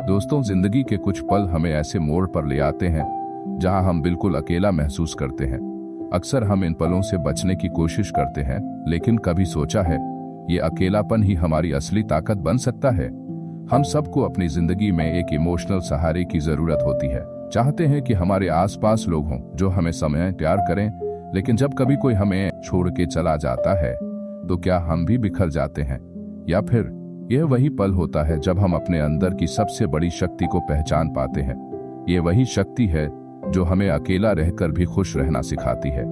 दोस्तों, जिंदगी के कुछ पल हमें ऐसे मोड़ पर ले आते हैं जहां हम बिल्कुल अकेला महसूस करते हैं। अक्सर हम इन पलों से बचने की कोशिश करते हैं, लेकिन कभी सोचा है ये अकेलापन ही हमारी असली ताकत बन सकता है। हम सबको अपनी जिंदगी में एक इमोशनल सहारे की जरूरत होती है। चाहते हैं कि हमारे आसपास लोग हों जो हमें समय प्यार करें, लेकिन जब कभी कोई हमें छोड़ के चला जाता है तो क्या हम भी बिखर जाते हैं? या फिर यह वही पल होता है जब हम अपने अंदर की सबसे बड़ी शक्ति को पहचान पाते हैं? ये वही शक्ति है जो हमें अकेला रहकर भी खुश रहना सिखाती है।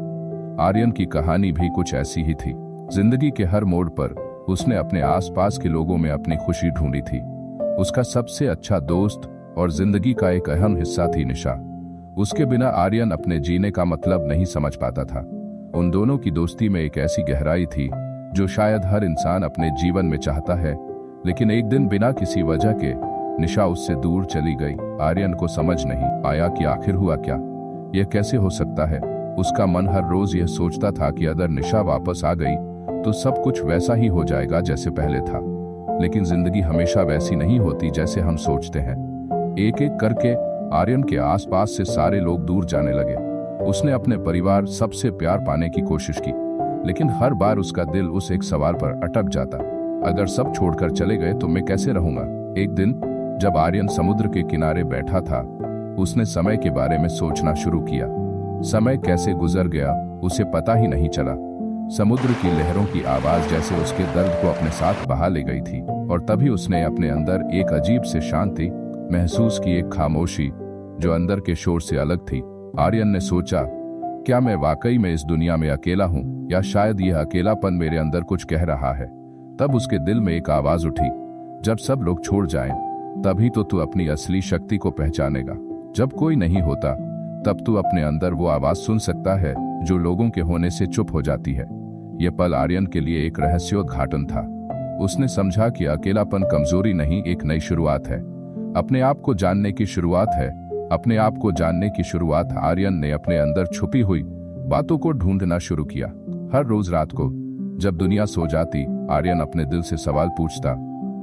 आर्यन की कहानी भी कुछ ऐसी ही थी। जिंदगी के हर मोड़ पर उसने अपने आसपास के लोगों में अपनी खुशी ढूंढी थी। उसका सबसे अच्छा दोस्त और जिंदगी का एक अहम हिस्सा थी निशा। उसके बिना आर्यन अपने जीने का मतलब नहीं समझ पाता था। उन दोनों की दोस्ती में एक ऐसी गहराई थी जो शायद हर इंसान अपने जीवन में चाहता है, लेकिन एक दिन बिना किसी वजह के निशा उससे दूर चली गई। आर्यन को समझ नहीं आया कि आखिर हुआ क्या, यह कैसे हो सकता है। उसका मन हर रोज यह सोचता था कि अगर निशा वापस आ गई तो सब कुछ वैसा ही हो जाएगा जैसे पहले था। लेकिन जिंदगी हमेशा वैसी नहीं होती जैसे हम सोचते हैं। एक एक करके आर्यन के आसपास से सारे लोग दूर जाने लगे। उसने अपने परिवार सबसे प्यार पाने की कोशिश की, लेकिन हर बार उसका दिल उस एक सवाल पर अटक जाता, अगर सब छोड़कर चले गए तो मैं कैसे रहूंगा। एक दिन जब आर्यन समुद्र के किनारे बैठा था, उसने समय के बारे में सोचना शुरू किया। समय कैसे गुजर गया उसे पता ही नहीं चला। समुद्र की लहरों की आवाज जैसे उसके दर्द को अपने साथ बहा ले गई थी, और तभी उसने अपने अंदर एक अजीब से शांति महसूस की, एक खामोशी जो अंदर के शोर से अलग थी। आर्यन ने सोचा, क्या मैं वाकई में इस दुनिया में अकेला हूं, या शायद यह अकेलापन मेरे अंदर कुछ कह रहा है। तब उसके दिल में एक आवाज उठी, जब सब लोग छोड़ जाएं, तभी तो तू अपनी असली शक्ति को पहचानेगा। जब कोई नहीं होता तब तू अपने अंदर वो आवाज सुन सकता है जो लोगों के होने से चुप हो जाती है। यह पल आर्यन के लिए एक रहस्योद्घाटन था। उसने समझा कि अकेलापन कमजोरी नहीं, एक नई शुरुआत है। अपने आप को जानने की शुरुआत है। अपने आप को जानने की शुरुआत। आर्यन ने अपने अंदर छुपी हुई बातों को ढूंढना शुरू किया। हर रोज रात को जब दुनिया सो जाती, आर्यन अपने दिल से सवाल पूछता,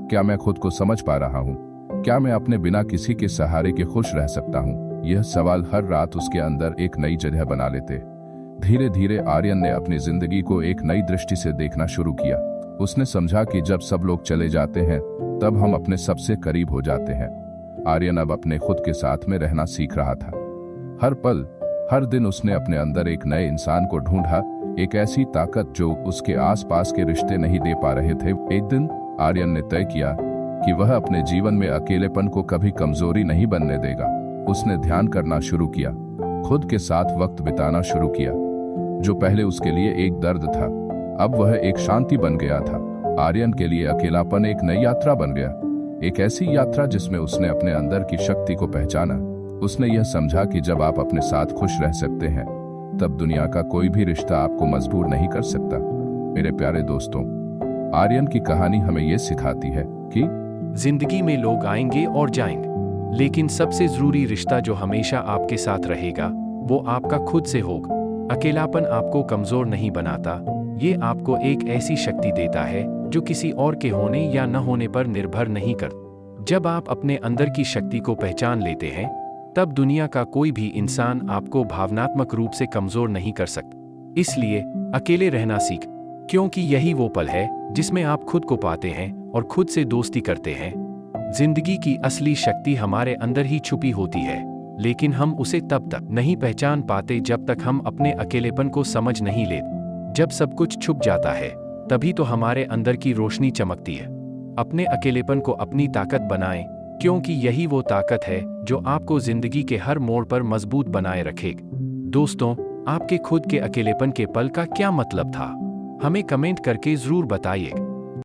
क्या मैं खुद को समझ पा रहा हूँ? क्या मैं अपने बिना किसी के सहारे के खुश रह सकता हूँ? यह सवाल हर रात उसके अंदर एक नई जगह बना लेते। धीरे धीरे आर्यन ने अपनी जिंदगी को एक नई दृष्टि से देखना शुरू किया। उसने समझा कि जब सब लोग चले जाते हैं तब हम अपने सबसे करीब हो जाते हैं। आर्यन अब अपने खुद के साथ में रहना सीख रहा था। हर पल, हर दिन उसने अपने अंदर एक नए इंसान को ढूंढा, एक ऐसी ताकत जो उसके आसपास के रिश्ते नहीं दे पा रहे थे। एक दिन आर्यन ने तय किया कि वह अपने जीवन में अकेलेपन को कभी कमजोरी नहीं बनने देगा। उसने ध्यान करना शुरू किया, खुद के साथ वक्त बिताना शुरू किया। जो पहले उसके लिए एक दर्द था, अब वह एक शांति बन गया था। आर्यन के लिए अकेलापन एक नई यात्रा बन गया, एक ऐसी यात्रा जिसमें उसने अपने अंदर की शक्ति को पहचाना। उसने यह समझा कि जब आप अपने साथ खुश रह सकते हैं, तब दुनिया का कोई भी रिश्ता आपको मजबूर नहीं कर सकता। मेरे प्यारे दोस्तों, आर्यन की कहानी हमें यह सिखाती है कि जिंदगी में लोग आएंगे और जाएंगे, लेकिन सबसे जरूरी रिश्ता जो हमेशा आपके साथ रहेगा वो आपका खुद से होगा। अकेलापन आपको कमजोर नहीं बनाता, ये आपको एक ऐसी शक्ति देता है जो किसी और के होने या न होने पर निर्भर नहीं करता। जब आप अपने अंदर की शक्ति को पहचान लेते हैं, तब दुनिया का कोई भी इंसान आपको भावनात्मक रूप से कमजोर नहीं कर सकता। इसलिए अकेले रहना सीख, क्योंकि यही वो पल है जिसमें आप खुद को पाते हैं और खुद से दोस्ती करते हैं। जिंदगी की असली शक्ति हमारे अंदर ही छुपी होती है, लेकिन हम उसे तब तक नहीं पहचान पाते जब तक हम अपने अकेलेपन को समझ नहीं लेते। जब सब कुछ छुप जाता है, तभी तो हमारे अंदर की रोशनी चमकती है। अपने अकेलेपन को अपनी ताकत बनाएं, क्योंकि यही वो ताकत है जो आपको जिंदगी के हर मोड़ पर मजबूत बनाए रखेगी। दोस्तों, आपके खुद के अकेलेपन के पल का क्या मतलब था? हमें कमेंट करके जरूर बताइए।